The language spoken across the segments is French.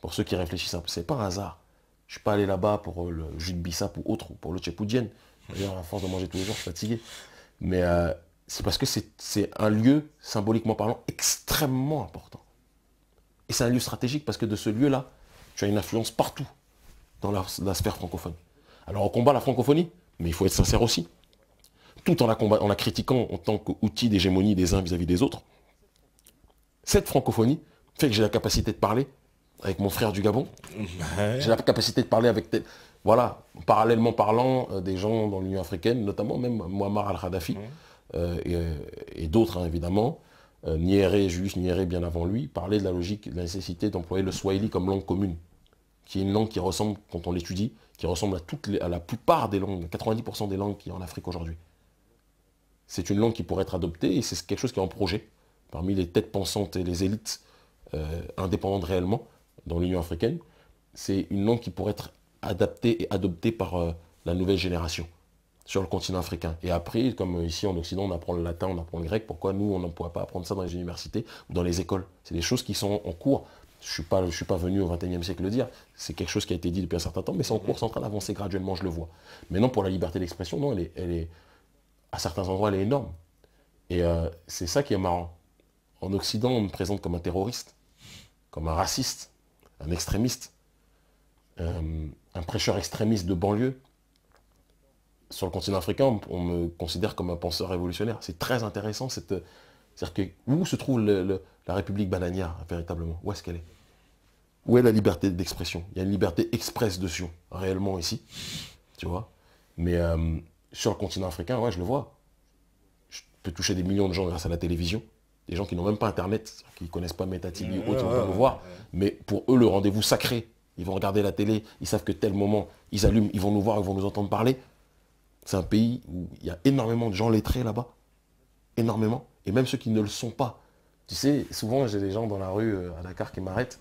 Pour ceux qui réfléchissent un peu, c'est pas un hasard. Je suis pas allé là-bas pour le jus de bissap ou autre, ou pour le tchèpoudjienne. D'ailleurs, à force de manger tous les jours, je suis fatigué. Mais c'est parce que c'est un lieu, symboliquement parlant, extrêmement important. Et c'est un lieu stratégique parce que de ce lieu-là, tu as une influence partout dans la sphère francophone. Alors on combat la francophonie, mais il faut être sincère aussi. Tout en la critiquant en tant qu'outil d'hégémonie des uns vis-à-vis des autres. Cette francophonie fait que j'ai la capacité de parler avec mon frère du Gabon. J'ai la capacité de parler avec, voilà, parallèlement parlant, des gens dans l'Union africaine, notamment même Muammar al-Kadhafi et d'autres, hein, évidemment. Nyerere, Julius Nyerere, bien avant lui, parlait de la logique, de la nécessité d'employer le Swahili comme langue commune, qui est une langue qui ressemble, quand on l'étudie, qui ressemble à la plupart des langues, 90% des langues qu'il y a en Afrique aujourd'hui. C'est une langue qui pourrait être adoptée et c'est quelque chose qui est en projet parmi les têtes pensantes et les élites indépendantes réellement dans l'Union africaine. C'est une langue qui pourrait être adaptée et adoptée par la nouvelle génération sur le continent africain. Et après, comme ici en Occident, on apprend le latin, on apprend le grec, pourquoi nous, on ne pourrait pas apprendre ça dans les universités ou dans les écoles? C'est des choses qui sont en cours. Je ne suis pas venu au XXIe siècle le dire, c'est quelque chose qui a été dit depuis un certain temps, mais c'est en cours, c'est en train d'avancer graduellement, je le vois. Maintenant, pour la liberté d'expression, non, à certains endroits, elle est énorme. Et c'est ça qui est marrant. En Occident, on me présente comme un terroriste, comme un raciste, un extrémiste, un prêcheur extrémiste de banlieue. Sur le continent africain, on me considère comme un penseur révolutionnaire. C'est très intéressant. C'est-à-dire que où se trouve la République bananière, véritablement? Où est-ce qu'elle est? Où est la liberté d'expression? Il y a une liberté express dessus, réellement ici. Tu vois? Mais sur le continent africain, ouais, je le vois. Je peux toucher des millions de gens grâce à la télévision. Des gens qui n'ont même pas Internet, qui ne connaissent pas MetaTV ou autre, ils vont pas me voir. Mais pour eux, le rendez-vous sacré, ils vont regarder la télé, ils savent que tel moment, ils allument, ils vont nous voir, ils vont nous entendre parler. C'est un pays où il y a énormément de gens lettrés là-bas. Énormément. Et même ceux qui ne le sont pas. Tu sais, souvent, j'ai des gens dans la rue à Dakar qui m'arrêtent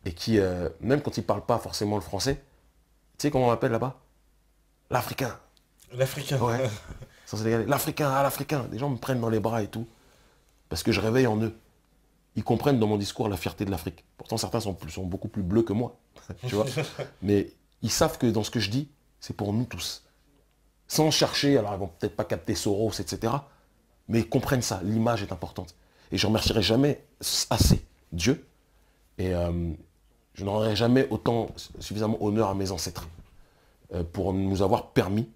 et qui, même quand ils ne parlent pas forcément le français, tu sais comment on m'appelle là-bas? L'Africain. L'Africain. Ouais. Sans Sénégalais. L'Africain, ah l'Africain. Des gens me prennent dans les bras et tout. Parce que je réveille en eux. Ils comprennent dans mon discours la fierté de l'Afrique. Pourtant, certains sont beaucoup plus bleus que moi. Tu vois. Mais ils savent que dans ce que je dis, c'est pour nous tous. Sans chercher, alors ils vont peut-être pas capter Soros, etc. Mais ils comprennent ça, l'image est importante. Et je ne remercierai jamais assez Dieu. Et je n'aurai jamais autant suffisamment honneur à mes ancêtres pour nous avoir permis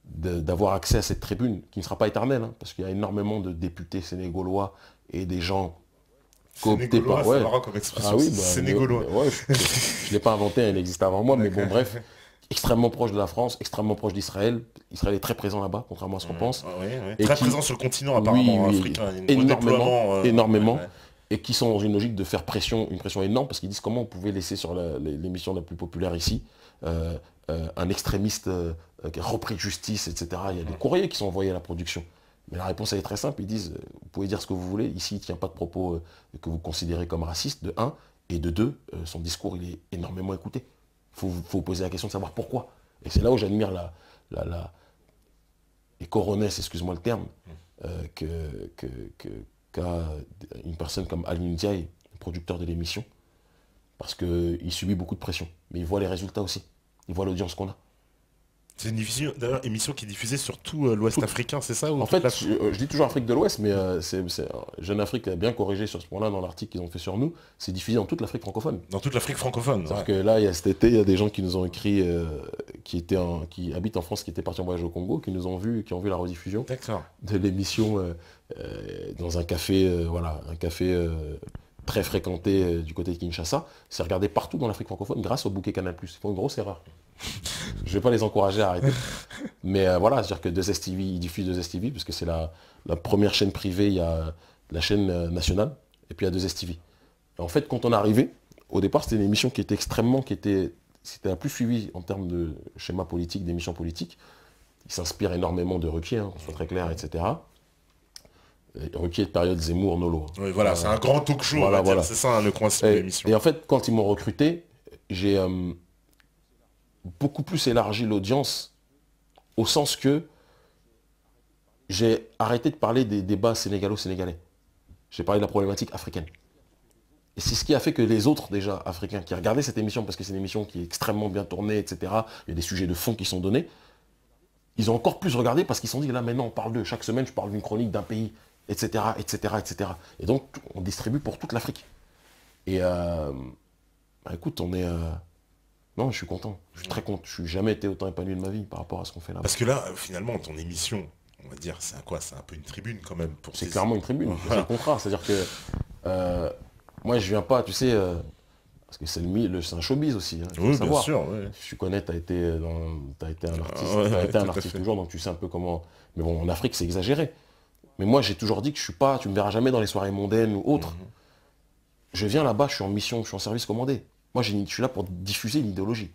d'avoir accès à cette tribune, qui ne sera pas éternelle, hein, parce qu'il y a énormément de députés sénégalois et des gens cooptés par... C'est Ouais. marrant comme expression, Ah oui, sénégalois. ouais, je ne l'ai pas inventé, elle existe avant moi, mais bon, bref, extrêmement proche de la France, extrêmement proche d'Israël. Israël est très présent là-bas, contrairement à ce qu'on pense. Très présent sur le continent, Oui, apparemment, oui, africain. Il y a un gros déploiement, énormément. Et qui sont dans une logique de faire pression, une pression énorme, parce qu'ils disent comment on pouvait laisser sur l'émission la plus populaire ici un extrémiste repris de justice, etc. Il y a des courriers qui sont envoyés à la production. Mais la réponse elle est très simple, ils disent, vous pouvez dire ce que vous voulez, ici il ne tient pas de propos que vous considérez comme racistes, de un, et de deux, son discours il est énormément écouté. Il faut poser la question de savoir pourquoi. Et c'est là où j'admire les coronesses, excuse-moi le terme, qu'a une personne comme Aline Ndiaye, producteur de l'émission, parce qu'il subit beaucoup de pression. Mais il voit les résultats aussi. Il voit l'audience qu'on a. C'est une émission qui est diffusée sur tout l'Ouest africain, c'est ça ou En fait, je dis toujours Afrique de l'Ouest, mais Jeune Afrique a bien corrigé sur ce point-là dans l'article qu'ils ont fait sur nous. C'est diffusé dans toute l'Afrique francophone. Dans toute l'Afrique francophone. C'est-à-dire que là, cet été, il y a des gens qui nous ont écrit, qui habitent en France, qui étaient partis en voyage au Congo, qui nous ont vus, qui ont vu la rediffusion de l'émission dans un café, voilà, un café très fréquenté du côté de Kinshasa. C'est regardé partout dans l'Afrique francophone grâce au bouquet Canal+. Ils font une grosse erreur. Je ne vais pas les encourager à arrêter. Mais voilà, c'est-à-dire que 2STV, ils diffusent 2STV, parce que c'est la première chaîne privée, il y a la chaîne nationale, et puis il y a 2STV. Et en fait, quand on est arrivé, au départ, c'était une émission qui était c'était la plus suivie en termes de schéma politique, d'émissions politiques. Il s'inspire énormément de Ruquier, hein, qu'on soit très clair, etc. Ruquier de période Zemmour, Nolo. Oui, voilà, c'est un grand talk show, voilà. C'est ça le principe de l'émission. Et en fait, quand ils m'ont recruté, j'ai beaucoup plus élargi l'audience, au sens que j'ai arrêté de parler des débats sénégalo-sénégalais. J'ai parlé de la problématique africaine. Et c'est ce qui a fait que les autres, déjà, Africains, qui regardaient cette émission, parce que c'est une émission qui est extrêmement bien tournée, etc., il y a des sujets de fond qui sont donnés, ils ont encore plus regardé parce qu'ils se sont dit, là, maintenant, on parle d'eux. Chaque semaine, je parle d'une chronique d'un pays, etc., etc., etc. Et donc, on distribue pour toute l'Afrique. Et, bah, écoute, on est... Non, je suis content. Je suis très content. Je n'ai jamais été autant épanoui de ma vie par rapport à ce qu'on fait là-bas. Parce que là, finalement, ton émission, on va dire, c'est quoi? C'est un peu une tribune quand même. C'est clairement une tribune. C'est le contraire. C'est-à-dire que moi, je viens pas, tu sais, parce que c'est un showbiz aussi. Hein, oui, bien sûr. Ouais. Je connais, tu as été un artiste, un artiste toujours, donc tu sais un peu comment... Mais bon, en Afrique, c'est exagéré. Mais moi, j'ai toujours dit que je suis pas... Tu me verras jamais dans les soirées mondaines ou autres. Je viens là-bas, je suis en mission, je suis en service commandé. Moi, je suis là pour diffuser une idéologie.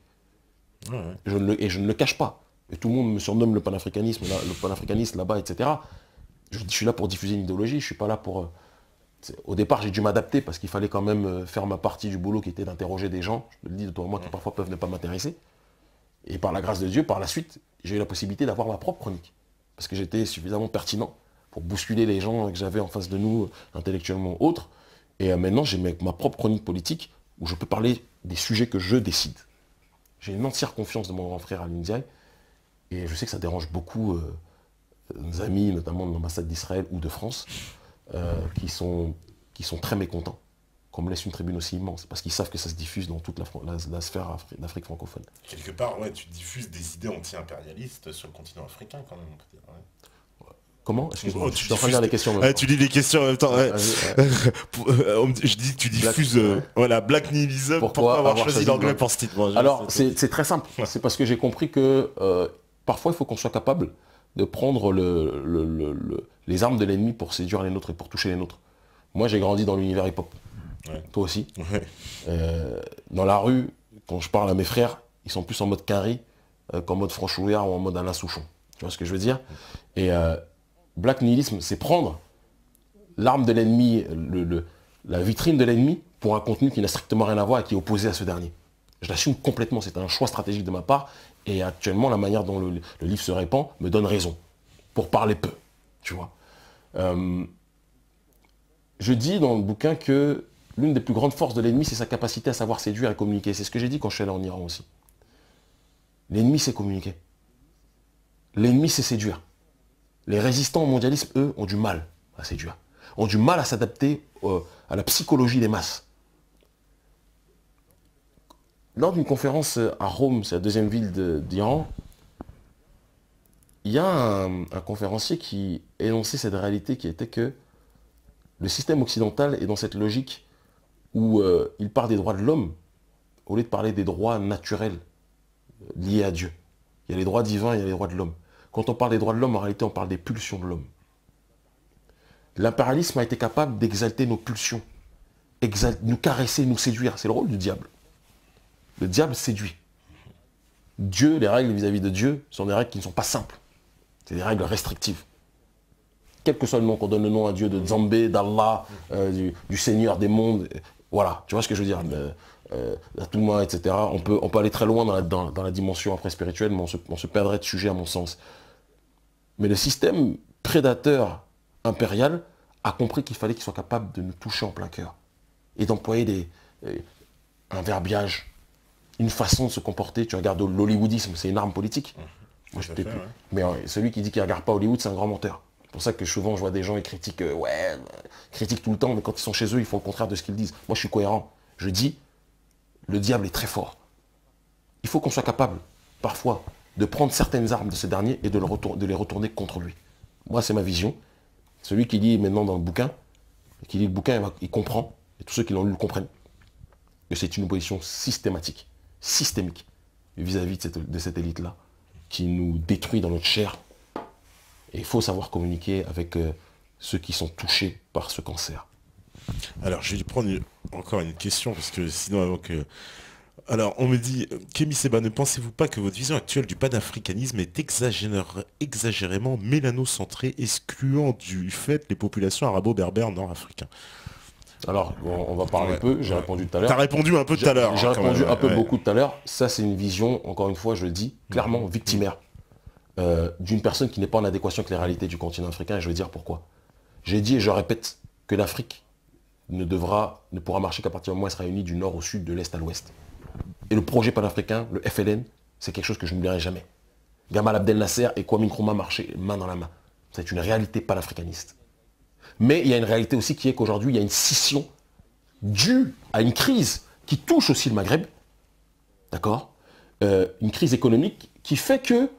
Je ne le cache pas. Et tout le monde me surnomme le panafricanisme, le panafricaniste là-bas, etc. Je suis là pour diffuser une idéologie, je ne suis pas là pour... Au départ, j'ai dû m'adapter parce qu'il fallait quand même faire ma partie du boulot qui était d'interroger des gens, je te le dis de toi et moi, qui parfois peuvent ne pas m'intéresser. Et par la grâce de Dieu, par la suite, j'ai eu la possibilité d'avoir ma propre chronique. Parce que j'étais suffisamment pertinent pour bousculer les gens que j'avais en face de nous, intellectuellement ou autres. Et maintenant, j'ai ma propre chronique politique où je peux parler des sujets que je décide. J'ai une entière confiance de mon grand frère Alioune Ndiaye. Et je sais que ça dérange beaucoup nos amis, notamment de l'ambassade d'Israël ou de France, qui sont très mécontents qu'on me laisse une tribune aussi immense, parce qu'ils savent que ça se diffuse dans toute la sphère d'Afrique francophone. Quelque part, ouais, tu diffuses des idées anti-impérialistes sur le continent africain quand même, on peut dire. Ouais. Comment? Excuse-moi, je suis en train de lire les questions. Tu lis les questions en même temps. Ouais. Je dis que tu diffuses Black Nihilism. Pourquoi avoir choisi l'anglais pour ce titre? Alors, c'est très simple. C'est parce que j'ai compris que parfois, il faut qu'on soit capable de prendre les armes de l'ennemi pour séduire les nôtres et pour toucher les nôtres. Moi, j'ai grandi dans l'univers hip-hop. Ouais. Toi aussi. Ouais. Dans la rue, quand je parle à mes frères, ils sont plus en mode Quinry qu'en mode Franchouillard ou en mode Alain Souchon. Tu vois ce que je veux dire? Et Black Nihilisme, c'est prendre l'arme de l'ennemi, la vitrine de l'ennemi, pour un contenu qui n'a strictement rien à voir et qui est opposé à ce dernier. Je l'assume complètement, c'est un choix stratégique de ma part. Et actuellement, la manière dont le livre se répand me donne raison. Pour parler peu, tu vois. Je dis dans le bouquin que l'une des plus grandes forces de l'ennemi, c'est sa capacité à savoir séduire et communiquer. C'est ce que j'ai dit quand je suis allé en Iran aussi. L'ennemi, c'est communiquer. L'ennemi, c'est séduire. Les résistants au mondialisme, eux, ont du mal à séduire. Ont du mal à s'adapter à la psychologie des masses. Lors d'une conférence à Rome, c'est la deuxième ville d'Iran, il y a un conférencier qui énonçait cette réalité qui était que le système occidental est dans cette logique où il parle des droits de l'homme au lieu de parler des droits naturels liés à Dieu. Il y a les droits divins, il y a les droits de l'homme. Quand on parle des droits de l'homme, en réalité, on parle des pulsions de l'homme. L'impérialisme a été capable d'exalter nos pulsions, nous caresser, nous séduire. C'est le rôle du diable. Le diable séduit. Dieu, les règles vis-à-vis de Dieu sont des règles qui ne sont pas simples. C'est des règles restrictives. Quel que soit le nom qu'on donne le nom à Dieu, de Nzambé, d'Allah, du Seigneur des mondes, voilà, tu vois ce que je veux dire, d'Atouma, etc. On peut aller très loin dans la dimension après spirituelle, mais on se perdrait de sujet à mon sens. Mais le système prédateur impérial a compris qu'il fallait qu'il soit capable de nous toucher en plein cœur et d'employer un verbiage, une façon de se comporter. Tu regardes l'hollywoodisme, c'est une arme politique. Moi, mais celui qui dit qu'il ne regarde pas Hollywood, c'est un grand menteur. C'est pour ça que souvent je vois des gens qui critiquent, critiquent tout le temps, mais quand ils sont chez eux, ils font le contraire de ce qu'ils disent. Moi, je suis cohérent. Je dis, le diable est très fort. Il faut qu'on soit capable, parfois, de prendre certaines armes de ce dernier et de les retourner contre lui. Moi, c'est ma vision. Celui qui lit maintenant dans le bouquin, il comprend, et tous ceux qui l'ont lu le comprennent, que c'est une opposition systémique, vis-à-vis de cette élite-là, qui nous détruit dans notre chair. Et il faut savoir communiquer avec ceux qui sont touchés par ce cancer. Alors, je vais prendre encore une question, parce que sinon, avant que... Alors, on me dit, Kémy Séba, ne pensez-vous pas que votre vision actuelle du panafricanisme est exagérément mélanocentrée, excluant du fait les populations arabo-berbères nord-africains? Alors, on va parler un peu, j'ai répondu tout à l'heure. Tu as répondu un peu tout à l'heure. J'ai répondu un peu beaucoup tout à l'heure. Ça, c'est une vision, encore une fois, je le dis, clairement victimaire, d'une personne qui n'est pas en adéquation avec les réalités du continent africain, et je vais dire pourquoi. J'ai dit et je répète que l'Afrique ne pourra marcher qu'à partir du moment où elle sera unie du nord au sud, de l'est à l'ouest. Et le projet panafricain, le FLN, c'est quelque chose que je n'oublierai jamais. Gamal Abdel Nasser et Kwame Nkrumah marchaient main dans la main. C'est une réalité panafricaniste. Mais il y a une réalité aussi qui est qu'aujourd'hui, il y a une scission due à une crise qui touche aussi le Maghreb, d'accord, une crise économique qui fait que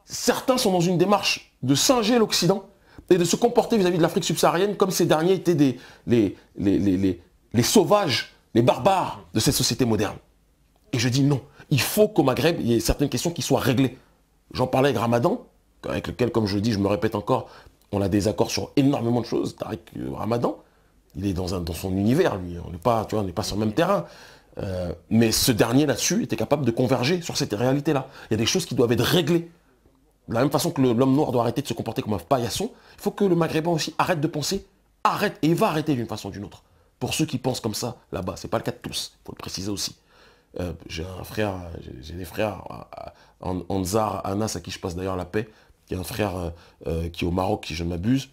certains sont dans une démarche de singer l'Occident et de se comporter vis-à-vis de l'Afrique subsaharienne comme ces derniers étaient les sauvages, les barbares de cette société moderne. Et je dis non, il faut qu'au Maghreb, il y ait certaines questions qui soient réglées. J'en parlais avec Ramadan, avec lequel, comme je le dis, je me répète encore, on a des accords sur énormément de choses. Tariq Ramadan, il est dans son univers, lui. On n'est pas, tu vois, on n'est pas sur le même terrain. Mais ce dernier là-dessus était capable de converger sur cette réalité-là. Il y a des choses qui doivent être réglées. De la même façon que l'homme noir doit arrêter de se comporter comme un paillasson, il faut que le Maghrébin aussi arrête de penser, arrête, et va arrêter d'une façon ou d'une autre. Pour ceux qui pensent comme ça, là-bas, c'est pas le cas de tous, il faut le préciser aussi. J'ai des frères, Anzar, Anas, à qui je passe d'ailleurs la paix, qui est un frère qui est au Maroc, si je ne m'abuse.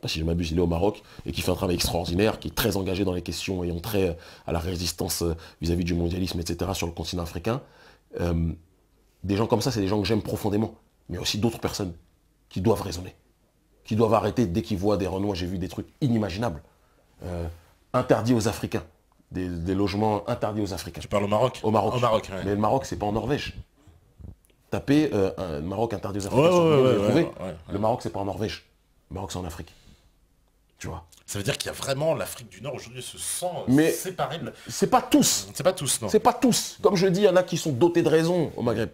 Pas si je m'abuse, il est au Maroc, et qui fait un travail extraordinaire, qui est très engagé dans les questions ayant trait à la résistance vis-à-vis du mondialisme, etc., sur le continent africain. Des gens comme ça, c'est des gens que j'aime profondément. Mais aussi d'autres personnes qui doivent raisonner, qui doivent arrêter dès qu'ils voient des Renois. J'ai vu des trucs inimaginables, interdits aux Africains, des logements interdits aux Africains. Tu parles au Maroc? Au Maroc. Au Maroc, ouais. Mais le Maroc, c'est pas en Norvège. Tapez un Maroc interdit aux Africains. Ouais. Le Maroc, c'est pas en Norvège. Le Maroc, c'est en Afrique. Tu vois. Ça veut dire qu'il y a vraiment l'Afrique du Nord aujourd'hui se sent séparée de... C'est pas tous. C'est pas tous, non. C'est pas tous. Comme je dis, il y en a qui sont dotés de raison au Maghreb.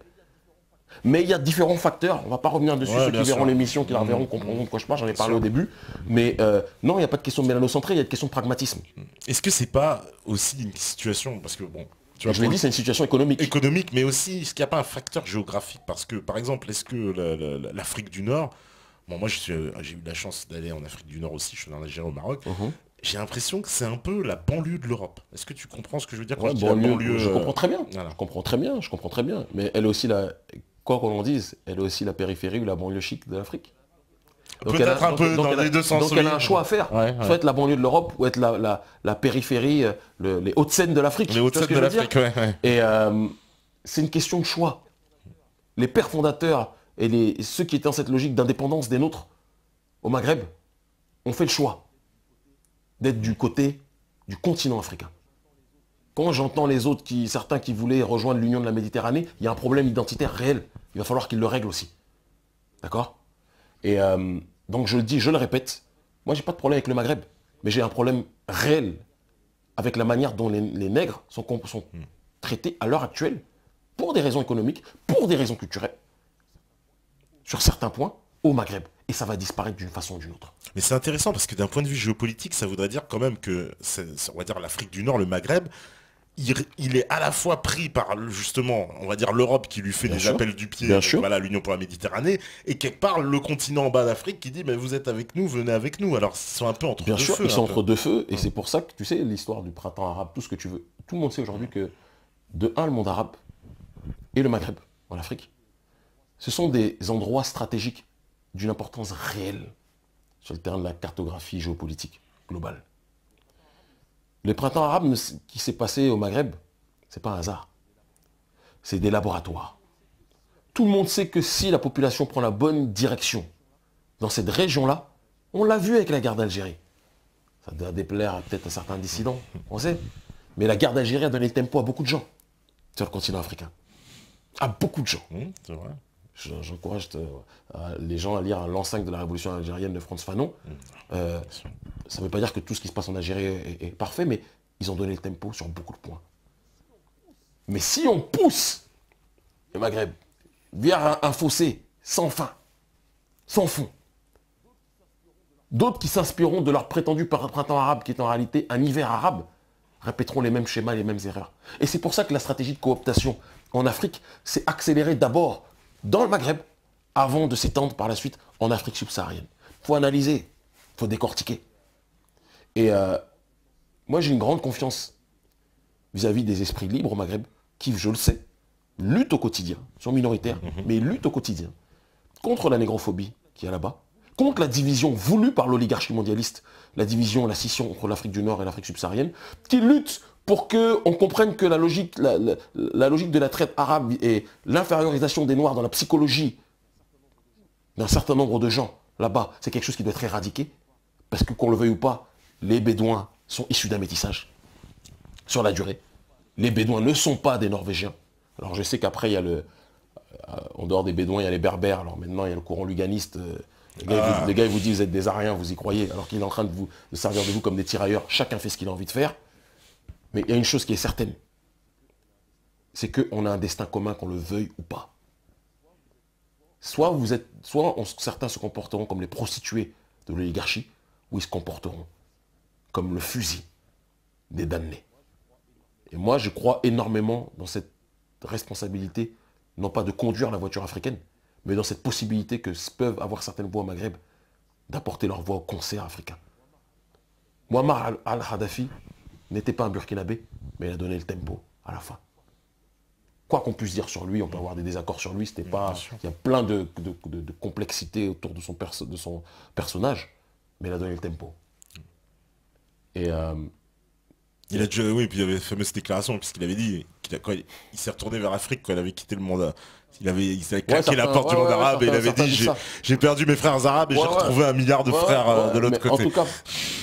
Mais il y a différents facteurs, on ne va pas revenir dessus, ceux qui verront l'émission, qui la reverront, comprendront de quoi je parle, j'en ai parlé au début. Mais non, il n'y a pas de question de mélanocentré, il y a une question de pragmatisme. Est-ce que c'est pas aussi une situation, parce que bon... Tu vois, je l'ai dit, c'est une situation économique. Économique, mais aussi, est-ce qu'il n'y a pas un facteur géographique? Parce que, par exemple, est-ce que l'Afrique du Nord... Bon, moi, j'ai eu la chance d'aller en Afrique du Nord aussi, je suis en Algérie, au Maroc. J'ai l'impression que c'est un peu la banlieue de l'Europe. Est-ce que tu comprends ce que je veux dire quand je dis la banlieue? Je comprends très bien, voilà. je comprends très bien. Mais elle est aussi quoi qu'on en dise, elle est aussi la périphérie ou la banlieue chic de l'Afrique. Peut-être un peu dans les deux sens. Donc elle a un choix à faire. Soit être la banlieue de l'Europe ou être la périphérie, les Hauts-de-Seine de l'Afrique. Les Hauts-de-Seine de l'Afrique, ouais. Et c'est une question de choix. Les pères fondateurs et ceux qui étaient dans cette logique d'indépendance des nôtres au Maghreb ont fait le choix d'être du côté du continent africain. Quand j'entends les autres, certains qui voulaient rejoindre l'Union de la Méditerranée, il y a un problème identitaire réel. Il va falloir qu'ils le règlent aussi. D'accord? Et donc je le dis, je le répète, moi j'ai pas de problème avec le Maghreb, mais j'ai un problème réel avec la manière dont les nègres sont traités à l'heure actuelle, pour des raisons économiques, pour des raisons culturelles, sur certains points, au Maghreb. Et ça va disparaître d'une façon ou d'une autre. Mais c'est intéressant parce que d'un point de vue géopolitique, ça voudrait dire quand même que, on va dire l'Afrique du Nord, le Maghreb, il est à la fois pris par, justement, on va dire l'Europe qui lui fait des appels du pied, voilà, l'Union pour la Méditerranée, et quelque part le continent en bas d'Afrique qui dit, mais vous êtes avec nous, venez avec nous. Alors ils sont un peu entre deux feux. Ils sont entre deux feux, et c'est pour ça que, tu sais, l'histoire du printemps arabe, tout ce que tu veux, tout le monde sait aujourd'hui que, de un, le monde arabe et le Maghreb, en Afrique, ce sont des endroits stratégiques d'une importance réelle sur le terrain de la cartographie géopolitique globale. Le printemps arabe qui s'est passé au Maghreb, c'est pas un hasard. C'est des laboratoires. Tout le monde sait que si la population prend la bonne direction dans cette région-là, on l'a vu avec la guerre d'Algérie. Ça doit déplaire peut-être à certains dissidents, on sait. Mais la guerre d'Algérie a donné le tempo à beaucoup de gens sur le continent africain. À beaucoup de gens. C'est vrai. J'encourage les gens à lire l'enceinte de la révolution algérienne de Frantz Fanon. Ça ne veut pas dire que tout ce qui se passe en Algérie est parfait, mais ils ont donné le tempo sur beaucoup de points. Mais si on pousse le Maghreb vers un fossé sans fin, sans fond, d'autres qui s'inspireront de leur prétendu printemps arabe, qui est en réalité un hiver arabe, répéteront les mêmes schémas, les mêmes erreurs. Et c'est pour ça que la stratégie de cooptation en Afrique s'est accélérée d'abord dans le Maghreb, avant de s'étendre par la suite en Afrique subsaharienne. Il faut analyser, il faut décortiquer. Et moi j'ai une grande confiance vis-à-vis des esprits libres au Maghreb, qui, je le sais, luttent au quotidien, sont minoritaires, mais luttent au quotidien contre la négrophobie qui est là-bas, contre la division voulue par l'oligarchie mondialiste, la division, la scission entre l'Afrique du Nord et l'Afrique subsaharienne, qui lutte pour qu'on comprenne que la logique de la traite arabe et l'infériorisation des Noirs dans la psychologie d'un certain nombre de gens là-bas, c'est quelque chose qui doit être éradiqué, parce que qu'on le veuille ou pas, les Bédouins sont issus d'un métissage sur la durée. Les Bédouins ne sont pas des Norvégiens. Alors je sais qu'après, il y a en dehors des Bédouins, il y a les Berbères. Alors maintenant, il y a le courant luganiste. Le gars, il vous dit, vous êtes des Ariens, vous y croyez, alors qu'il est en train de servir de vous comme des tirailleurs. Chacun fait ce qu'il a envie de faire. Mais il y a une chose qui est certaine. C'est qu'on a un destin commun, qu'on le veuille ou pas. Soit certains se comporteront comme les prostituées de l'oligarchie, ou ils se comporteront comme le fusil des damnés. Et moi, je crois énormément dans cette responsabilité, non pas de conduire la voiture africaine, mais dans cette possibilité que peuvent avoir certaines voix au Maghreb d'apporter leur voix au concert africain. Muammar al-Kadhafi n'était pas un Burkinabé, mais il a donné le tempo à la fin. Quoi qu'on puisse dire sur lui, on peut avoir des désaccords sur lui, c'était pas. Il y a plein de complexité autour de son personnage, mais il a donné le tempo. Et il a déjà, oui, puis il y avait la fameuse déclaration, puisqu'il avait dit quand il s'est retourné vers l'Afrique quand il avait quitté le monde. Il avait claqué la porte du monde arabe et il avait dit j'ai perdu mes frères arabes et j'ai retrouvé 1 milliard de frères de l'autre côté. En tout cas,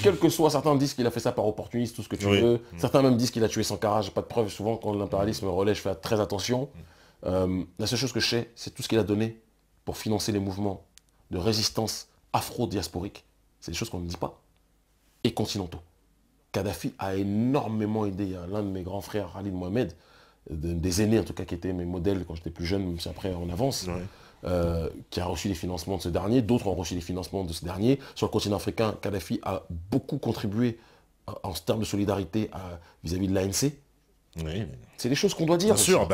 quel que soit, certains disent qu'il a fait ça par opportunisme, tout ce que tu veux. Certains même disent qu'il a tué Sankara, j'ai pas de preuves. Souvent, quand l'impérialisme relaie, je fais très attention. La seule chose que je sais, c'est tout ce qu'il a donné pour financer les mouvements de résistance afro-diasporique. C'est des choses qu'on ne dit pas. Et continentaux. Kadhafi a énormément aidé. L'un de mes grands frères, Khalid Mohamed, des aînés en tout cas, qui étaient mes modèles quand j'étais plus jeune, même si après on avance, qui a reçu les financements de ce dernier. D'autres ont reçu les financements de ce dernier. Sur le continent africain, Kadhafi a beaucoup contribué en termes de solidarité vis-à-vis de l'ANC. Oui. C'est des choses qu'on doit dire. Bien sûr,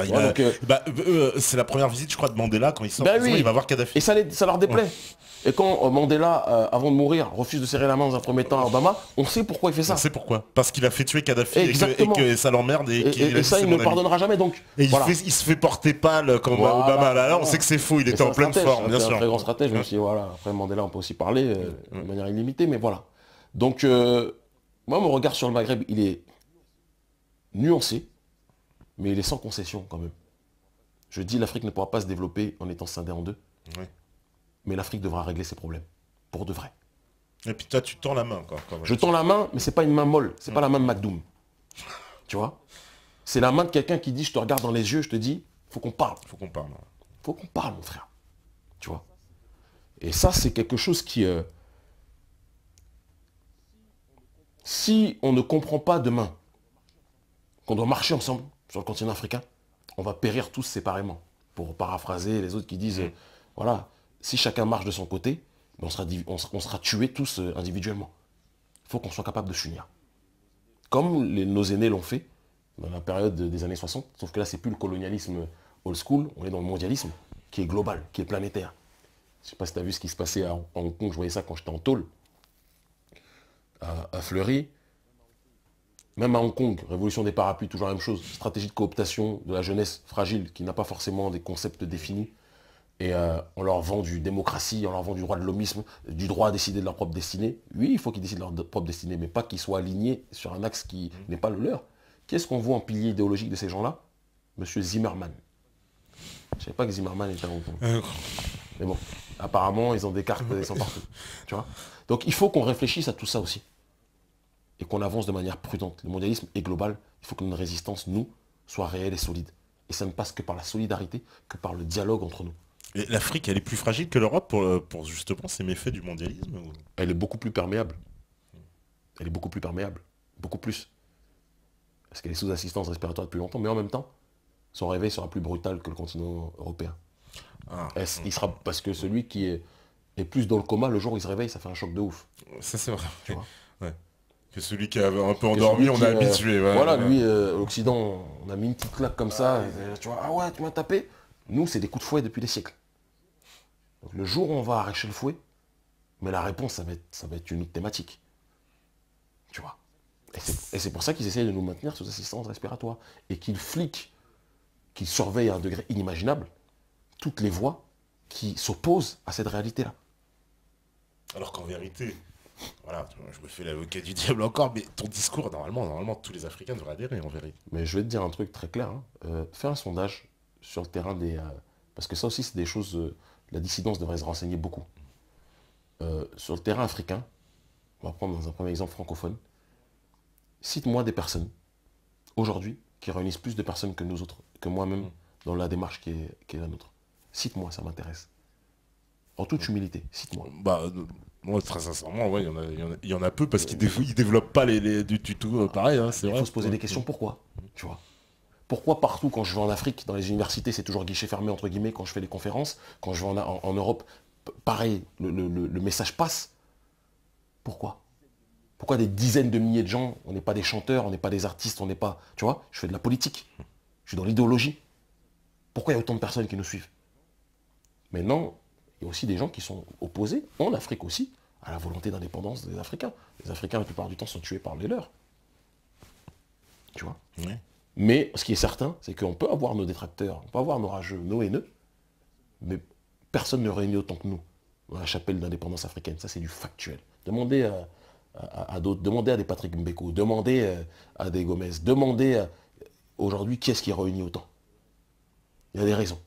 c'est la première visite, je crois, de Mandela quand il sort. Il va voir Kadhafi. Et ça leur déplaît. Et quand Mandela, avant de mourir, refuse de serrer la main dans un premier temps à Obama, on sait pourquoi il fait ça. On sait pourquoi. Parce qu'il a fait tuer Kadhafi et que ça l'emmerde. Et ça, il ne le pardonnera jamais. Donc, et il se fait porter pâle comme Obama. Là, on sait que c'est faux, il était en pleine forme, bien sûr. C'est un très grand stratège. Je me suis dit, voilà, après Mandela, on peut aussi parler de manière illimitée, mais voilà. Donc, moi, mon regard sur le Maghreb, il est nuancé, mais il est sans concession quand même. Je dis, l'Afrique ne pourra pas se développer en étant scindée en deux. Oui. Mais l'Afrique devra régler ses problèmes, pour de vrai. Et puis toi, tu tends la main, quoi. Je tends la main, mais c'est pas une main molle, c'est pas la main de McDoom. Tu vois? C'est la main de quelqu'un qui dit, je te regarde dans les yeux, je te dis, faut qu'on parle. Faut qu'on parle. Faut qu'on parle, mon frère. Tu vois? Et ça, c'est quelque chose qui... si on ne comprend pas demain qu'on doit marcher ensemble sur le continent africain, on va périr tous séparément. Pour paraphraser les autres qui disent, voilà, si chacun marche de son côté, on sera tués tous individuellement. Il faut qu'on soit capable de s'unir. Comme nos aînés l'ont fait dans la période des années 60, sauf que là, c'est plus le colonialisme old school, on est dans le mondialisme, qui est global, qui est planétaire. Je ne sais pas si tu as vu ce qui se passait à Hong Kong, je voyais ça quand j'étais en tôle, à Fleury. Même à Hong Kong, révolution des parapluies, toujours la même chose. Stratégie de cooptation de la jeunesse fragile, qui n'a pas forcément des concepts définis. Et on leur vend du démocratie, on leur vend du droit de l'homisme, du droit à décider de leur propre destinée. Oui, il faut qu'ils décident de leur propre destinée, mais pas qu'ils soient alignés sur un axe qui n'est pas le leur. Qu'est-ce qu'on voit en pilier idéologique de ces gens-là? Monsieur Zimmerman. Je ne savais pas que Zimmerman était à Hong Kong. Mais bon, apparemment, ils ont des cartes, ils sont partout. Tu vois? Donc il faut qu'on réfléchisse à tout ça aussi. Et qu'on avance de manière prudente. Le mondialisme est global. Il faut que notre résistance, nous, soit réelle et solide. Et ça ne passe que par la solidarité, que par le dialogue entre nous. Et l'Afrique, elle est plus fragile que l'Europe pour justement ces méfaits du mondialisme Elle est beaucoup plus perméable. Elle est beaucoup plus perméable. Beaucoup plus. Parce qu'elle est sous assistance respiratoire depuis longtemps. Mais en même temps, son réveil sera plus brutal que le continent européen. Il sera, parce que celui qui est plus dans le coma, le jour où il se réveille, ça fait un choc de ouf. Ça, c'est vrai. Tu vois? Ouais. Que celui qui avait un peu endormi, on a habitué. Voilà, lui, l'Occident, on a mis une petite claque comme ça. Tu vois, ah ouais, tu m'as tapé. Nous, c'est des coups de fouet depuis des siècles. Donc, le jour où on va arracher le fouet, mais la réponse, ça va être une autre thématique. Tu vois. Et c'est pour ça qu'ils essayent de nous maintenir sous assistance respiratoire. Et qu'ils fliquent, qu'ils surveillent à un degré inimaginable toutes les voies qui s'opposent à cette réalité-là. Alors qu'en vérité, voilà, je me fais l'avocat du diable encore, mais ton discours, normalement, tous les Africains devraient adhérer en vérité. Mais je vais te dire un truc très clair. Hein. Fais un sondage sur le terrain des... parce que ça aussi, c'est des choses... la dissidence devrait se renseigner beaucoup. Sur le terrain africain, on va prendre dans un premier exemple francophone, cite-moi des personnes, aujourd'hui, qui réunissent plus de personnes que nous autres, que moi-même, dans la démarche qui est la nôtre. Cite-moi, ça m'intéresse. En toute humilité, cite-moi. Bah, moi, très sincèrement, ouais, il y en a peu parce qu'ils développent pas du tout pareil, hein, c'est Il vrai. faut se poser des questions, pourquoi, tu vois. Pourquoi partout, quand je vais en Afrique, dans les universités, c'est toujours guichet fermé, entre guillemets, quand je fais des conférences, quand je vais en Europe, pareil, le message passe. Pourquoi? Pourquoi des dizaines de milliers de gens, on n'est pas des chanteurs, on n'est pas des artistes, on n'est pas... Tu vois, je fais de la politique, je suis dans l'idéologie. Pourquoi il y a autant de personnes qui nous suivent? Maintenant, il y a aussi des gens qui sont opposés, en Afrique aussi, à la volonté d'indépendance des Africains. Les Africains, la plupart du temps, sont tués par les leurs. Tu vois? Ouais. Mais ce qui est certain, c'est qu'on peut avoir nos détracteurs, on peut avoir nos rageux, nos haineux, mais personne ne réunit autant que nous dans la chapelle d'indépendance africaine. Ça, c'est du factuel. Demandez à d'autres, demandez à des Patrick Mbeko, demandez à des Gomez, demandez aujourd'hui qui est-ce qui réunit autant. Il y a des raisons.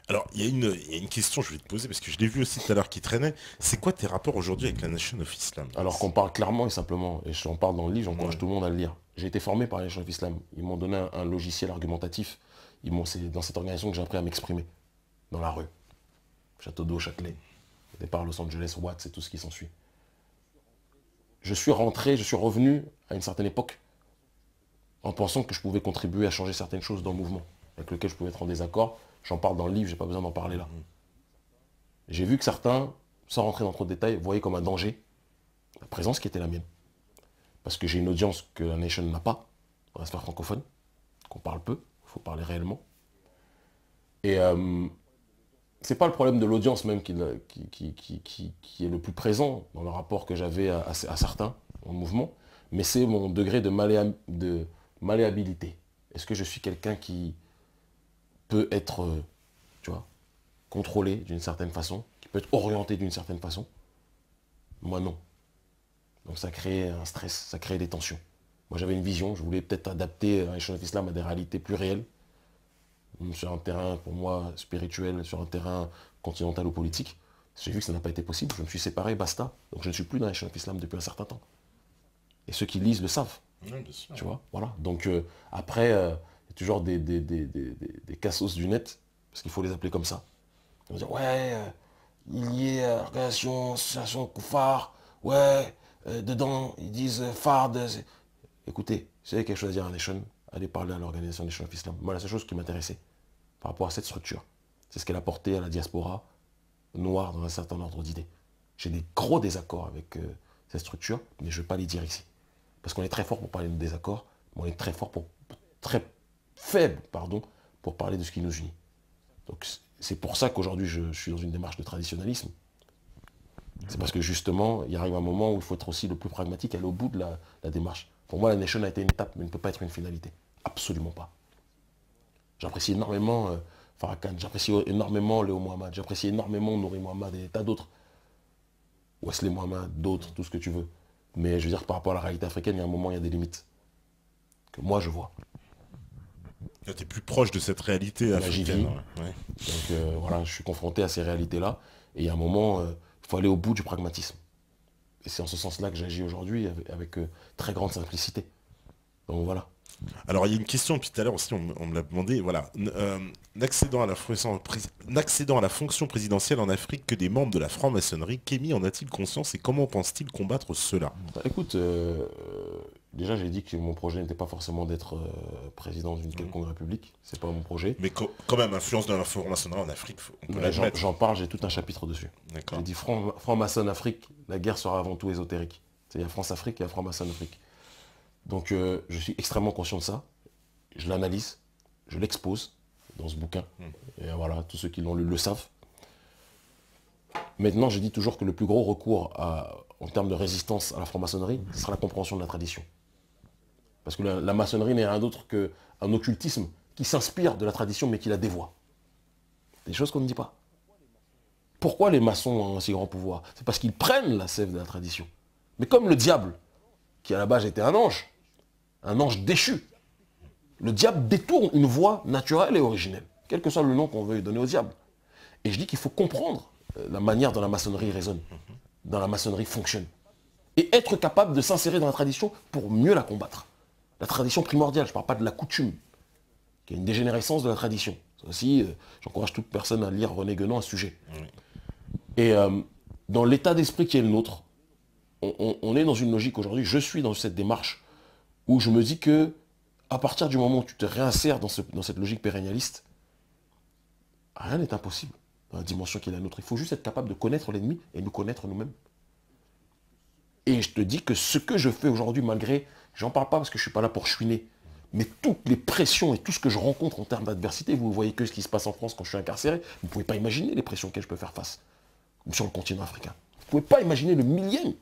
Alors, il y a une question que je vais te poser, parce que je l'ai vu aussi tout à l'heure qui traînait. C'est quoi tes rapports aujourd'hui avec la Nation of Islam? Alors qu'on parle clairement et simplement, et j'en parle dans le livre, j'encourage tout le monde à le lire. J'ai été formé par la Nation of Islam. Ils m'ont donné un logiciel argumentatif. C'est dans cette organisation que j'ai appris à m'exprimer, dans la rue. Château d'eau, Châtelet, au départ Los Angeles, Watts et tout ce qui s'ensuit. Je suis revenu à une certaine époque en pensant que je pouvais contribuer à changer certaines choses dans le mouvement, avec lequel je pouvais être en désaccord. J'en parle dans le livre, j'ai pas besoin d'en parler là. J'ai vu que certains, sans rentrer dans trop de détails, voyaient comme un danger la présence qui était la mienne. Parce que j'ai une audience que la Nation n'a pas, dans la sphère francophone, qu'on parle peu, il faut parler réellement. Et c'est pas le problème de l'audience même qui est le plus présent dans le rapport que j'avais à certains en mouvement, mais c'est mon degré de malléabilité. Est-ce que je suis quelqu'un qui peut être, tu vois, contrôlé d'une certaine façon, qui peut être orienté d'une certaine façon? Moi, non. Donc ça crée un stress, ça crée des tensions. Moi, j'avais une vision, je voulais peut-être adapter la Nation of Islam à des réalités plus réelles, sur un terrain, pour moi, spirituel, sur un terrain continental ou politique. J'ai vu que ça n'a pas été possible, je me suis séparé, basta. Donc je ne suis plus dans la Nation of Islam depuis un certain temps. Et ceux qui lisent le savent. Oui, bien sûr. Tu vois, voilà. Donc après, il y a toujours des cassos du net, parce qu'il faut les appeler comme ça. Ils vont dire, ouais, il y est organisation, association Koufar, ouais, dedans, ils disent FARD. Écoutez, si vous avez quelque chose à dire à la Nation, allez parler à l'organisation Nation of Islam. Moi, la seule chose qui m'intéressait par rapport à cette structure, c'est ce qu'elle apportait à la diaspora noire dans un certain ordre d'idées. J'ai des gros désaccords avec cette structure, mais je ne vais pas les dire ici. Parce qu'on est très fort pour parler de désaccords, mais on est très fort très faible, pardon, pour parler de ce qui nous unit. Donc c'est pour ça qu'aujourd'hui je suis dans une démarche de traditionnalisme. C'est parce que justement, il arrive un moment où il faut être aussi le plus pragmatique, aller au bout de la démarche. Pour moi, la Nation a été une étape, mais ne peut pas être une finalité. Absolument pas. J'apprécie énormément Farrakhan, j'apprécie énormément Léo Mohamed, j'apprécie énormément Nouri Mohamed et des tas d'autres. Wesley Mohamed, d'autres, tout ce que tu veux. Mais je veux dire, par rapport à la réalité africaine, il y a un moment, il y a des limites. Que moi, je vois. Tu es plus proche de cette réalité africaine. Ouais. Donc voilà, je suis confronté à ces réalités-là. Et il y a un moment, il faut aller au bout du pragmatisme. Et c'est en ce sens-là que j'agis aujourd'hui avec très grande simplicité. Donc voilà. Alors il y a une question, puis tout à l'heure aussi on me l'a demandé, voilà. N'accédant à la fonction présidentielle en Afrique que des membres de la franc-maçonnerie, Kémy en a-t-il conscience et comment pense-t-il combattre cela? Bah, écoute, déjà j'ai dit que mon projet n'était pas forcément d'être président d'une quelconque république. C'est pas mon projet. Mais quand même, influence de la franc-maçonnerie en Afrique, on peut l'admettre. J'en parle, j'ai tout un chapitre dessus. J'ai dit franc-maçon Afrique, la guerre sera avant tout ésotérique. Il y a France-Afrique et il y a franc-maçon Afrique. Donc je suis extrêmement conscient de ça. Je l'analyse, je l'expose dans ce bouquin. Et voilà, tous ceux qui l'ont lu le savent. Maintenant, je dis toujours que le plus gros recours en termes de résistance à la franc-maçonnerie, ce sera la compréhension de la tradition. Parce que la maçonnerie n'est rien d'autre qu'un occultisme qui s'inspire de la tradition mais qui la dévoie. Des choses qu'on ne dit pas. Pourquoi les maçons ont un si grand pouvoir? C'est parce qu'ils prennent la sève de la tradition. Mais comme le diable, qui à la base était un ange déchu, le diable détourne une voie naturelle et originelle, quel que soit le nom qu'on veut donner au diable. Et je dis qu'il faut comprendre la manière dont la maçonnerie résonne, dont la maçonnerie fonctionne. Et être capable de s'insérer dans la tradition pour mieux la combattre. La tradition primordiale, je ne parle pas de la coutume, qui est une dégénérescence de la tradition. Ça aussi, j'encourage toute personne à lire René Guénon à ce sujet. Oui. Et dans l'état d'esprit qui est le nôtre, on est dans une logique aujourd'hui, je suis dans cette démarche où je me dis que à partir du moment où tu te réinsères dans cette logique pérennialiste, rien n'est impossible dans la dimension qui est la nôtre. Il faut juste être capable de connaître l'ennemi et nous connaître nous-mêmes. Et je te dis que ce que je fais aujourd'hui, malgré, j'en parle pas parce que je ne suis pas là pour chouiner, mais toutes les pressions et tout ce que je rencontre en termes d'adversité, vous voyez que ce qui se passe en France quand je suis incarcéré, vous ne pouvez pas imaginer les pressions auxquelles je peux faire face, comme sur le continent africain. Vous ne pouvez pas imaginer le millième.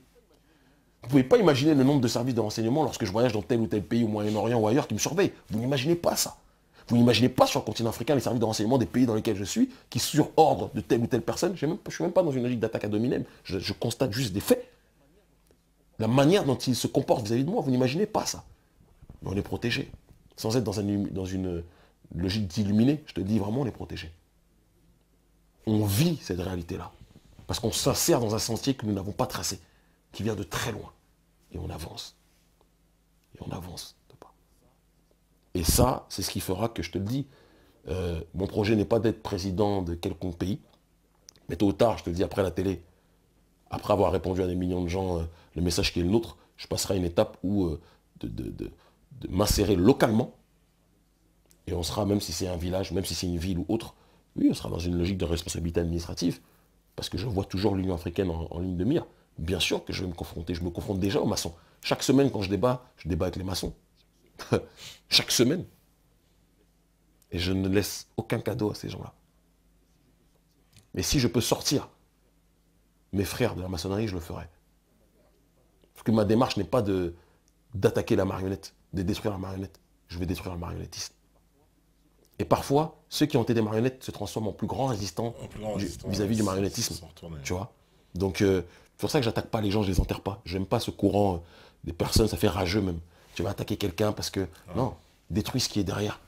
Vous ne pouvez pas imaginer le nombre de services de renseignement lorsque je voyage dans tel ou tel pays au Moyen-Orient ou ailleurs qui me surveillent. Vous n'imaginez pas ça. Vous n'imaginez pas sur le continent africain les services de renseignement des pays dans lesquels je suis, qui sur ordre de telle ou telle personne, je ne suis même pas dans une logique d'attaque à dominem, je constate juste des faits. La manière dont ils se comportent vis-à-vis de moi, vous n'imaginez pas ça. Mais on est protégé. Sans être dans une logique d'illuminé, je te dis vraiment, on est protégé. On vit cette réalité-là. Parce qu'on s'insère dans un sentier que nous n'avons pas tracé, qui vient de très loin. Et on avance. Et on avance. Et ça, c'est ce qui fera que je te le dis, mon projet n'est pas d'être président de quelconque pays, mais tôt ou tard, je te le dis après la télé, après avoir répondu à des millions de gens le message qui est le nôtre, je passerai à une étape où de m'insérer localement, et on sera, même si c'est un village, même si c'est une ville ou autre, oui, on sera dans une logique de responsabilité administrative, parce que je vois toujours l'Union africaine en ligne de mire. Bien sûr que je vais me confronter, je me confronte déjà aux maçons. Chaque semaine, quand je débat avec les maçons. Chaque semaine. Et je ne laisse aucun cadeau à ces gens-là. Mais si je peux sortir mes frères de la maçonnerie, je le ferai. Parce que ma démarche n'est pas d'attaquer la marionnette, de détruire la marionnette. Je vais détruire le marionnettisme. Et parfois, ceux qui ont été des marionnettes se transforment en plus grands résistants vis-à-vis du marionnettisme. Tu vois. Donc, c'est pour ça que j'attaque pas les gens, je les enterre pas. J'aime pas ce courant des personnes, ça fait rageux même. Tu vas attaquer quelqu'un parce que... Non, détruis ce qui est derrière.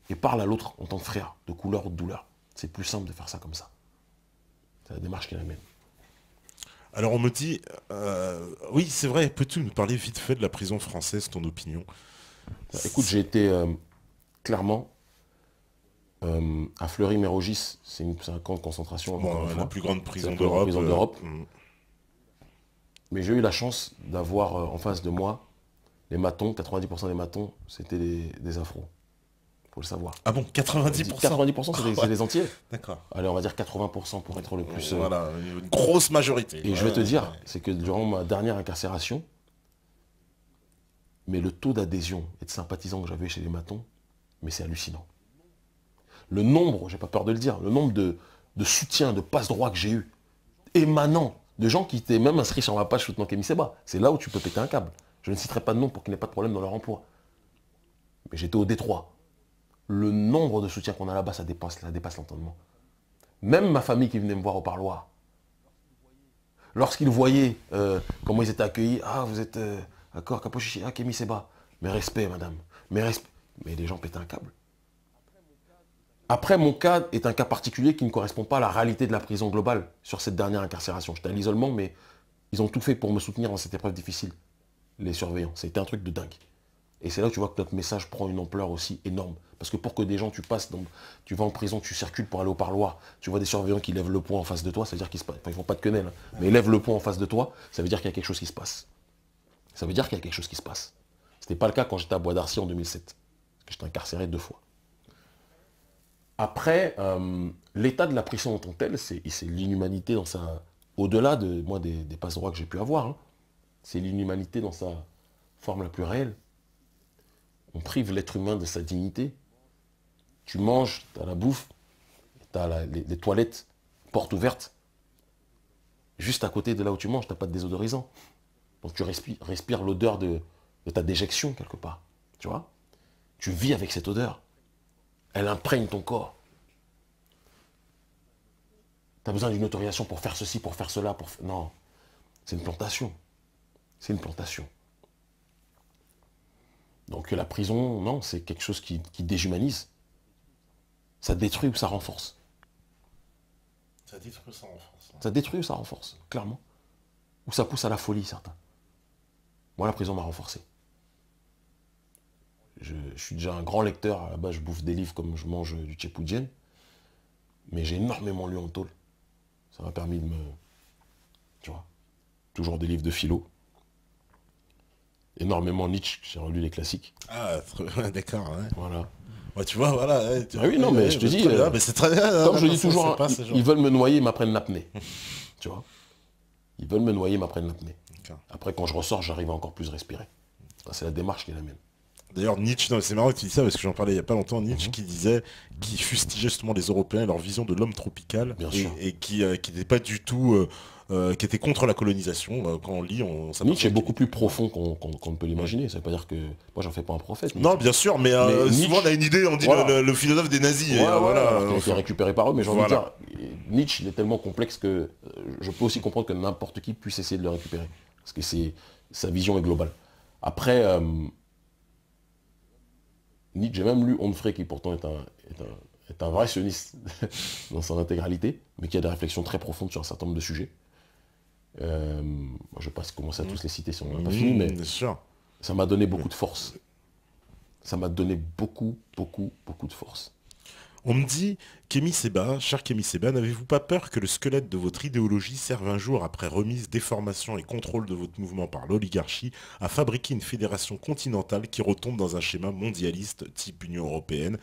Et parle à l'autre en tant que frère, de couleur ou de douleur. C'est plus simple de faire ça comme ça. C'est la démarche qui est la mienne. Alors on me dit, oui c'est vrai, peux-tu nous parler vite fait de la prison française, ton opinion? Écoute, j'ai été clairement à Fleury-Mérogis, c'est un camp de concentration. Bon, la plus grande prison d'Europe. Mais j'ai eu la chance d'avoir en face de moi les matons, 90% des matons, c'était des afros. Faut le savoir. Ah bon, 90%? 90% c'est des entiers. D'accord. Allez, on va dire 80% pour être le plus... Voilà, une grosse majorité. Et je vais te dire, c'est que durant ma dernière incarcération, mais le taux d'adhésion et de sympathisants que j'avais chez les matons, mais c'est hallucinant. Le nombre, j'ai pas peur de le dire, le nombre de soutiens, de passe-droits que j'ai eu, émanant de gens qui étaient même inscrits sur ma page Soutenant Kémy Séba. C'est là où tu peux péter un câble. Je ne citerai pas de nom pour qu'il n'y ait pas de problème dans leur emploi. Mais j'étais au Détroit. Le nombre de soutiens qu'on a là-bas, ça dépasse l'entendement. Même ma famille qui venait me voir au parloir, lorsqu'ils voyaient comment ils étaient accueillis, ah vous êtes d'accord, Capochichi, ah Kémy Séba, mais respect madame, mais les gens pétaient un câble. Après, mon cas est un cas particulier qui ne correspond pas à la réalité de la prison globale sur cette dernière incarcération. J'étais à l'isolement, mais ils ont tout fait pour me soutenir dans cette épreuve difficile. Les surveillants, c'était un truc de dingue. Et c'est là que tu vois que notre message prend une ampleur aussi énorme. Parce que pour que des gens, tu vas en prison, tu circules pour aller au parloir, tu vois des surveillants qui lèvent le poing en face de toi, ça veut dire qu'ils se passe. Enfin, ils font pas de quenelle, hein, mais ils lèvent le poing en face de toi, ça veut dire qu'il y a quelque chose qui se passe. Ça veut dire qu'il y a quelque chose qui se passe. Ce n'était pas le cas quand j'étais à Bois d'Arcy en 2007. Parce que j'étais incarcéré 2 fois. Après, l'état de la prison en tant que tel, c'est l'inhumanité dans sa... Au-delà de moi des passe-droits que j'ai pu avoir, hein, c'est l'inhumanité dans sa forme la plus réelle. On prive l'être humain de sa dignité. Tu manges, tu as la bouffe, tu as les toilettes, portes ouvertes. Juste à côté de là où tu manges, tu n'as pas de désodorisant. Donc tu respires l'odeur de ta déjection quelque part. Tu vois? Tu vis avec cette odeur. Elle imprègne ton corps. Tu as besoin d'une autorisation pour faire ceci, pour faire cela. Non, c'est une plantation. C'est une plantation. Donc la prison, non, c'est quelque chose qui déshumanise. Ça détruit ou ça renforce. Ça détruit ou ça renforce. Ça détruit ou ça renforce, clairement. Ou ça pousse à la folie, certains. Moi, la prison m'a renforcé. Je suis déjà un grand lecteur. À la base, je bouffe des livres comme je mange du tchèpoudjian. Mais j'ai énormément lu en tôle. Ça m'a permis de me... Tu vois, toujours des livres de philo. Énormément Nietzsche, j'ai relu les classiques. Ah, d'accord, ouais. Voilà. Ouais, tu vois, voilà. Ouais, Ah oui, non, mais je te dis... mais c'est très bien. Comme je dis toujours, ils veulent me noyer, ils m'apprennent l'apnée. Tu vois, ils veulent me noyer, ils m'apprennent l'apnée. Après, quand je ressors, j'arrive à encore plus respirer. C'est la démarche qui est la mienne. D'ailleurs, Nietzsche, c'est marrant que tu dis ça parce que j'en parlais il n'y a pas longtemps, Nietzsche qui disait, qui fustigeait justement les Européens et leur vision de l'homme tropical et qui n'était pas du tout, qui était contre la colonisation. Quand on lit, Nietzsche est beaucoup plus profond qu'on ne peut l'imaginer. Ça ne veut pas dire que moi j'en fais pas un prophète. Non, bien sûr, mais souvent on a une idée, on dit voilà. le philosophe des nazis. Voilà, il a été récupéré par eux, mais j'ai envie de dire, Nietzsche il est tellement complexe que je peux aussi comprendre que n'importe qui puisse essayer de le récupérer. Parce que sa vision est globale. Après, Nietzsche, j'ai même lu Onfray, qui pourtant est un vrai sioniste dans son intégralité, mais qui a des réflexions très profondes sur un certain nombre de sujets. Moi, je ne vais pas commencer à tous les citer si on n'a pas fini, mais ça m'a donné beaucoup de force. Ça m'a donné beaucoup de force. On me dit, Kémy Séba, cher Kémy Séba, n'avez-vous pas peur que le squelette de votre idéologie serve un jour, après remise, déformation et contrôle de votre mouvement par l'oligarchie, à fabriquer une fédération continentale qui retombe dans un schéma mondialiste type Union Européenne?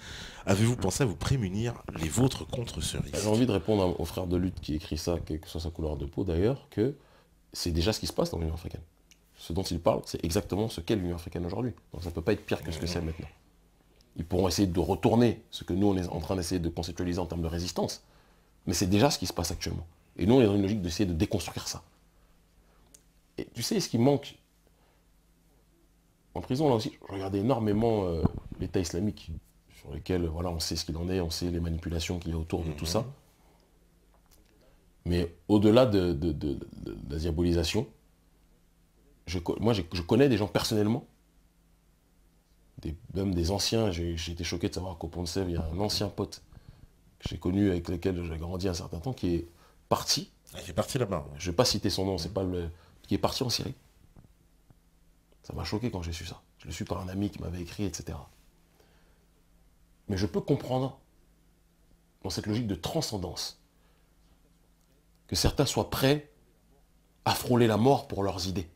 Avez-vous pensé à vous prémunir les vôtres contre ce risque? J'ai envie de répondre au frère de lutte qui écrit ça, quelle que soit sa couleur de peau d'ailleurs, que c'est déjà ce qui se passe dans l'Union africaine. Ce dont il parle, c'est exactement ce qu'est l'Union africaine aujourd'hui. Donc ça ne peut pas être pire que ce que c'est maintenant. Ils pourront essayer de retourner ce que nous, on est en train d'essayer de conceptualiser en termes de résistance. Mais c'est déjà ce qui se passe actuellement. Et nous, on est dans une logique d'essayer de déconstruire ça. Et tu sais, ce qui manque en prison, là aussi, je regardais énormément l'État islamique, sur lesquels voilà, on sait ce qu'il en est, on sait les manipulations qu'il y a autour de tout ça. Mais au-delà de la diabolisation, je connais des gens personnellement, même des anciens. J'ai été choqué de savoir qu'au Pont de Sèvres, il y a un ancien pote que j'ai connu, avec lequel j'ai grandi un certain temps, qui est parti. Il est parti là-bas. Ouais. Je ne vais pas citer son nom, c'est pas le... qui est parti en Syrie. Ça m'a choqué quand j'ai su ça. Je le suis par un ami qui m'avait écrit, etc. Mais je peux comprendre, dans cette logique de transcendance, que certains soient prêts à frôler la mort pour leurs idées.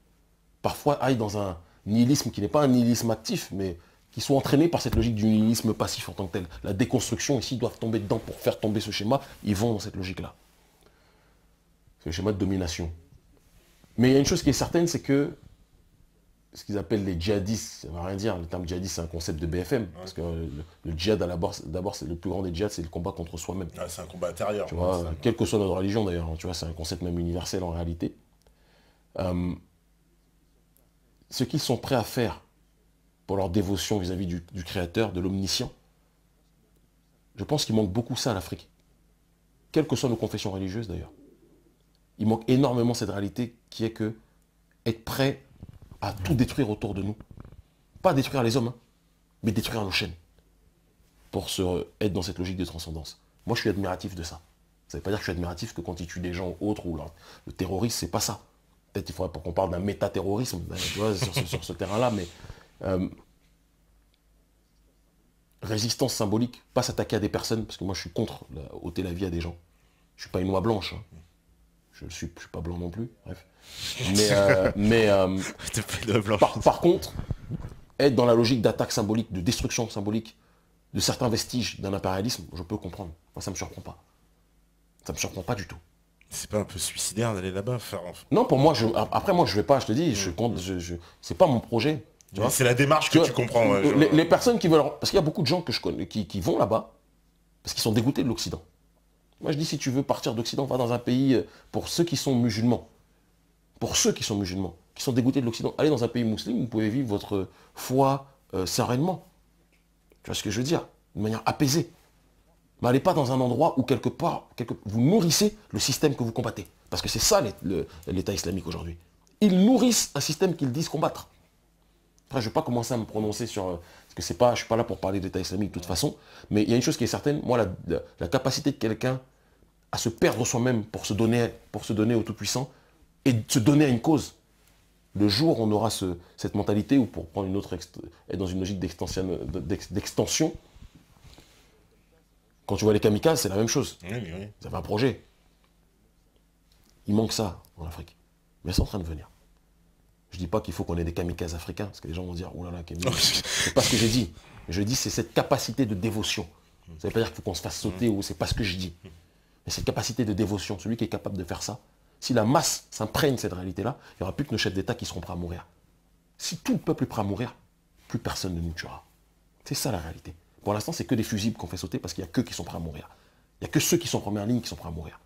Parfois aillent dans un nihilisme qui n'est pas un nihilisme actif, mais qui sont entraînés par cette logique du nihilisme passif en tant que tel. La déconstruction, ici, ils doivent tomber dedans pour faire tomber ce schéma. Ils vont dans cette logique-là. C'est le schéma de domination. Mais il y a une chose qui est certaine, c'est que ce qu'ils appellent les djihadistes, ça ne veut rien dire. Le terme djihadiste, c'est un concept de BFM. Parce que le djihad, d'abord, c'est le plus grand des djihad, c'est le combat contre soi-même. Ah, c'est un combat intérieur. Tu vois, quelle que soit notre religion d'ailleurs, tu vois, c'est un concept même universel en réalité. Ce qu'ils sont prêts à faire pour leur dévotion vis-à-vis du Créateur, de l'Omniscient, je pense qu'il manque beaucoup ça à l'Afrique. Quelles que soient nos confessions religieuses d'ailleurs. Il manque énormément cette réalité qui est que être prêt à tout détruire autour de nous. Pas détruire les hommes, hein, mais détruire nos chaînes. Pour être dans cette logique de transcendance. Moi, je suis admiratif de ça. Ça ne veut pas dire que je suis admiratif que quand ils tuent des gens autres ou le terrorisme, c'est pas ça. Peut-être qu'il faudrait pour qu'on parle d'un métaterrorisme, tu vois, sur ce terrain-là, mais résistance symbolique, pas s'attaquer à des personnes, parce que moi je suis contre ôter la vie à des gens. Je suis pas une oie blanche. Hein. Je suis pas blanc non plus, bref. Par contre, être dans la logique d'attaque symbolique, de destruction symbolique, de certains vestiges d'un impérialisme, je peux comprendre. Moi, ça me surprend pas. Ça me surprend pas du tout. C'est pas un peu suicidaire d'aller là-bas faire... Non, pour moi, après moi, je vais pas, je te dis, c'est pas mon projet. C'est la démarche que tu comprends. Ouais, les personnes qui veulent... Parce qu'il y a beaucoup de gens que je connais qui vont là-bas, parce qu'ils sont dégoûtés de l'Occident. Moi, je dis, si tu veux partir d'Occident, va dans un pays, pour ceux qui sont musulmans. Pour ceux qui sont musulmans, qui sont dégoûtés de l'Occident, allez dans un pays musulman, vous pouvez vivre votre foi sereinement. Tu vois ce que je veux dire? De manière apaisée. Mais n'allez pas dans un endroit où quelque part, vous nourrissez le système que vous combattez. Parce que c'est ça l'État islamique aujourd'hui. Ils nourrissent un système qu'ils disent combattre. Après, je ne vais pas commencer à me prononcer sur... parce que je ne suis pas là pour parler d'État islamique de toute façon. Mais il y a une chose qui est certaine. Moi, la capacité de quelqu'un à se perdre soi-même pour se donner au Tout-Puissant et de se donner à une cause. Le jour où on aura cette mentalité, ou pour prendre une autre... être dans une logique d'extension, quand tu vois les kamikazes, c'est la même chose. Oui, oui. Vous avez un projet. Il manque ça en Afrique. Mais c'est en train de venir. Je ne dis pas qu'il faut qu'on ait des kamikazes africains, parce que les gens vont dire, oh là là, c'est pas ce que j'ai dit. Je dis, c'est cette capacité de dévotion. Ça ne veut pas dire qu'il faut qu'on se fasse sauter, ou c'est pas ce que je dis. Mais cette capacité de dévotion, celui qui est capable de faire ça, si la masse s'imprègne de cette réalité-là, il n'y aura plus que nos chefs d'État qui seront prêts à mourir. Si tout le peuple est prêt à mourir, plus personne ne nous tuera. C'est ça la réalité. Pour l'instant, c'est que des fusibles qu'on fait sauter parce qu'il n'y a que qui sont prêts à mourir. Il n'y a que ceux qui sont en première ligne qui sont prêts à mourir.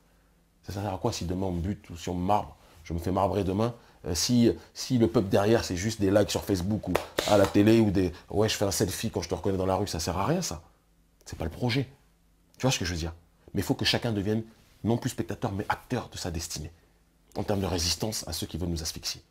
Ça sert à quoi si demain on me bute ou si on me marbre, je me fais marbrer demain, si le peuple derrière c'est juste des likes sur Facebook ou à la télé ou des « ouais je fais un selfie quand je te reconnais dans la rue », ça sert à rien ça. C'est pas le projet. Tu vois ce que je veux dire? Mais il faut que chacun devienne non plus spectateur mais acteur de sa destinée en termes de résistance à ceux qui veulent nous asphyxier.